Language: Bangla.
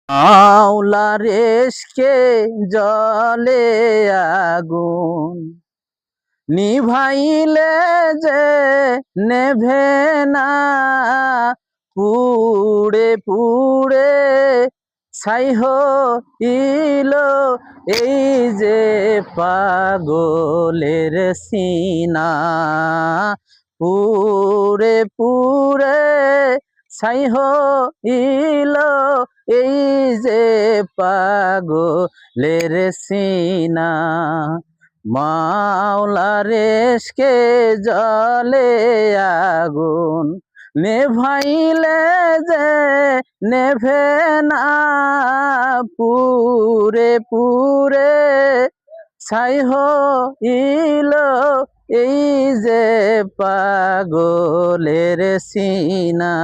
আওলার এসকে জলে আগুন নিভাইলে যে নেভে না, পুড়ে পুড়ে ছাই হইলো এই যে পাগলের সিনা, পুড়ে পুড়ে ছাই হইলো এই যে পাগলের সিনা। মাওলার এসকে জলে আগুন নেভাইলে যে নেভে না, পুরে পুরে ছাই হইলো এই যে পাগলের সিনা।